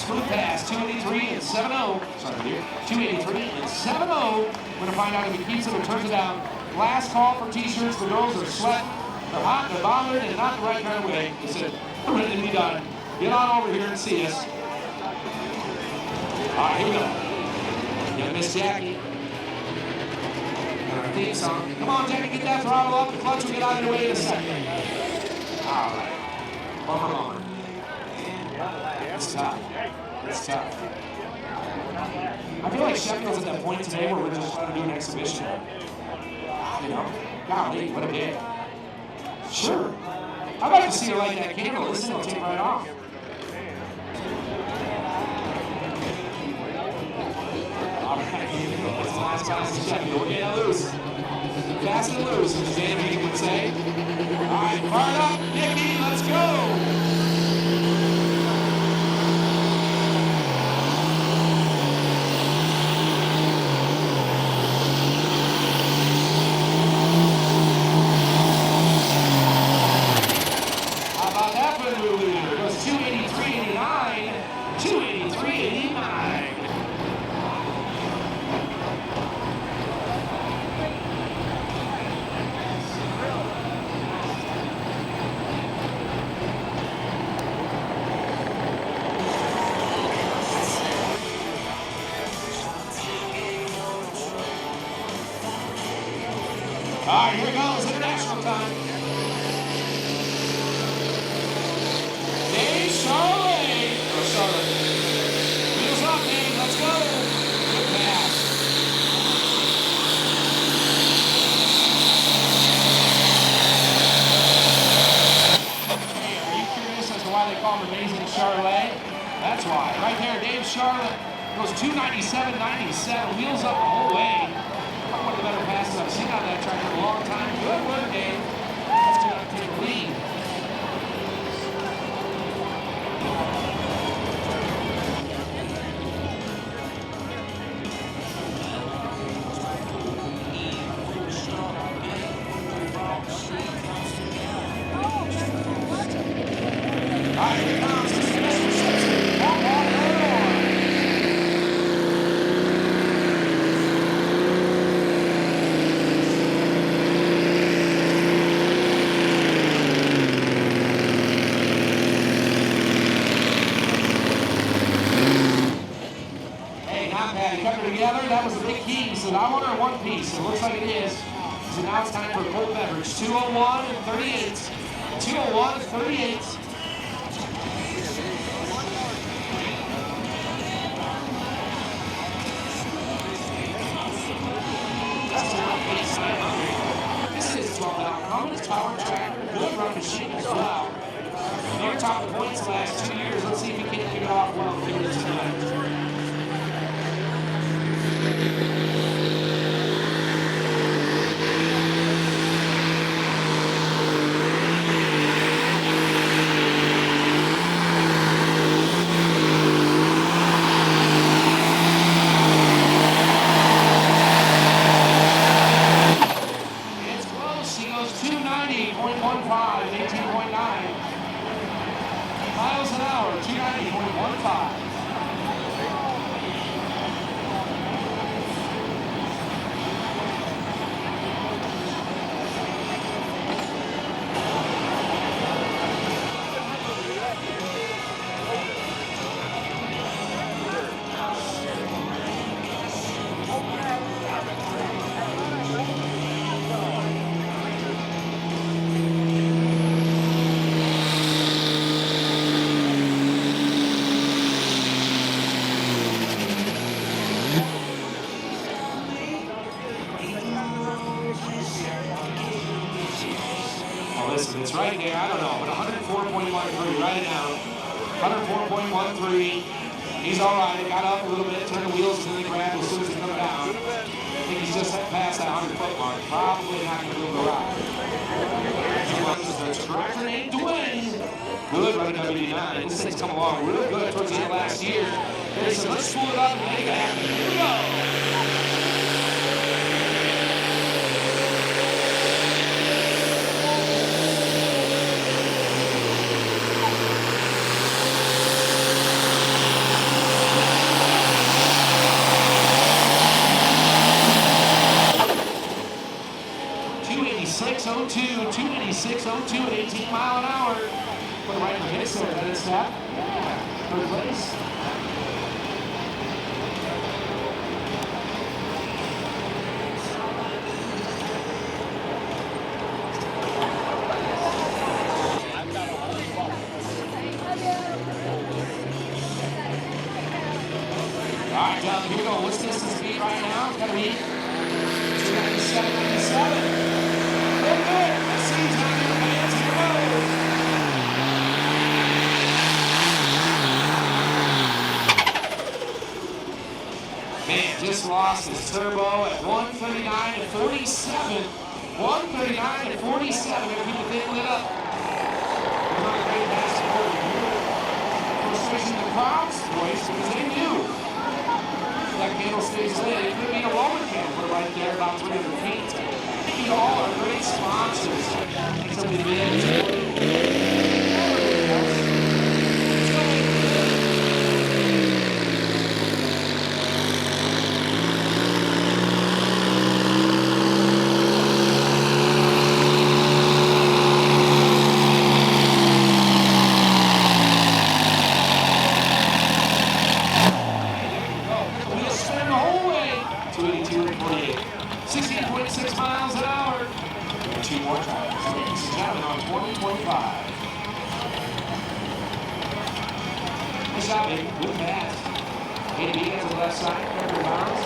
smooth pass, 283 and 7-0. Sorry, here. 283 and 7-0. We're going to find out if he keeps it or turns it down. Last call for t-shirts. The girls are sweating. They're hot, they're bothered, and not the right kind of way. They said, we're ready to be done. Get on over here and see us. All right, here we go. Young Miss Jackie. And our theme song. Come on, Jackie, get that throttle up. The clutch will get out of your way in a second. All right. Bumper, bumper. It's tough. It's tough. I feel like Sheffield's at that point today where we're just trying to do an exhibition. You know? Golly, what a day. Sure. I'd like to see her light that candle. This thing will take right off. All right. It's the last pass to Sheffield. We're getting loose. Fast and loose, as Danny would say. All right, fired up. Nicky, let's go. All right, here goes international time. Dave Charlotte. Oh, Charlotte. Wheels up, Dave. Let's go. Good pass. Hey, are you curious as to why they call him Amazing Charlotte? That's why. Right there, Dave Charlotte goes 297.97. Wheels up the whole way. One of the better passes I've seen on that track in a long time. Good work, Dave. Let's do it. Take the lead. All right, here comes Mr. Simpson. Walk on and on. Together, that was a big key. He said, I want her in one piece. It looks like it is. So now it's time for a cold beverage. 201 and 38. 201 and 38. That's a lot of pace. This is 12 hour. Commons power track. Good run machine as well. Near top of points the last 2 years. Let's see if we can't kick it off well here tonight. Miles an hour, 290.15. Listen, it's right there. I don't know, but 104.13, write it down. 104.13. He's all right. He got up a little bit, turned the wheels, and then he grabbed as soon as he come down. I think he's just past that 100-foot mark. Probably not going to be able to ride. That's correct. Name Dwayne. Good running WD9. This thing's come along real good towards the end of last year. They said, let's spool it up and make it happen. Here we go. 286.02 at 18 mile an hour. Put it right in the mix there, that is that. Third place. All right, John, here we go. What's distance speed right now? It's got to be 297.97. Look good. Let's see who's not in the hands. Here goes. Man, just lost his turbo at 139.47. 139.47. People didn't lit up. It was not a great basketball. Frustration in the crowds, boys, because they knew. That candle stays lit. It could be a Roman candle right there, about 300 feet. Thank you to all our great sponsors. Thanks for the Good job, baby. Good pass. AD has the left side. Cover bounds.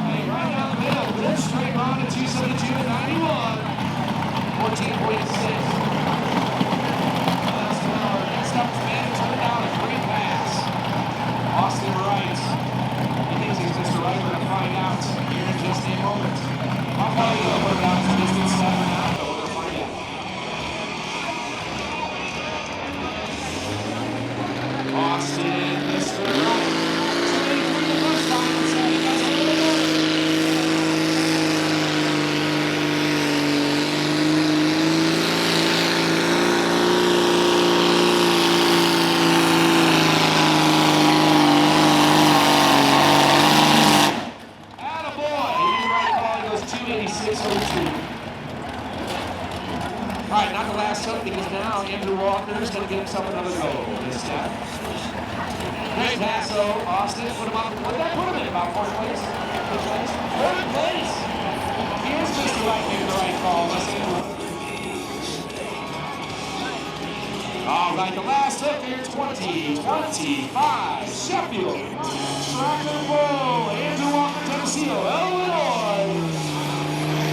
Hey, right down the middle. Good straight on to 272.91. 14.6. Austin Wright. He thinks he's Mr. Right. We're going to find out here in just a moment. How far you go? We're down to distance 7 now, but we're going to find out. Austin, Mr. Right. 283 the first time. So he does a little bit. All right, not the last hook because now Andrew Walker is going to get himself another goal this time. Great pass, though, Austin. Put him up. What did that put him in? About fourth place? Fifth place? Third place. Here's Mr. Right making the right call. Let's see. All right, the last hook here, 2025 Sheffield. Track and roll. Andrew Walker, Tennessee, Illinois.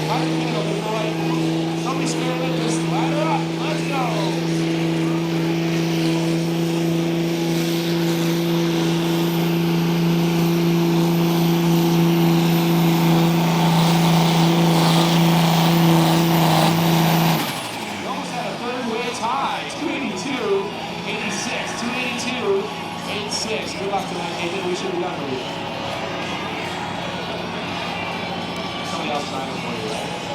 Right in the middle, big boy. Don't be scared of this. Ladder up. Let's go. We almost had a third way tie. 282.86. 282.86. Good luck tonight, Nathan. We should be done with you. Somebody else trying to for you, right?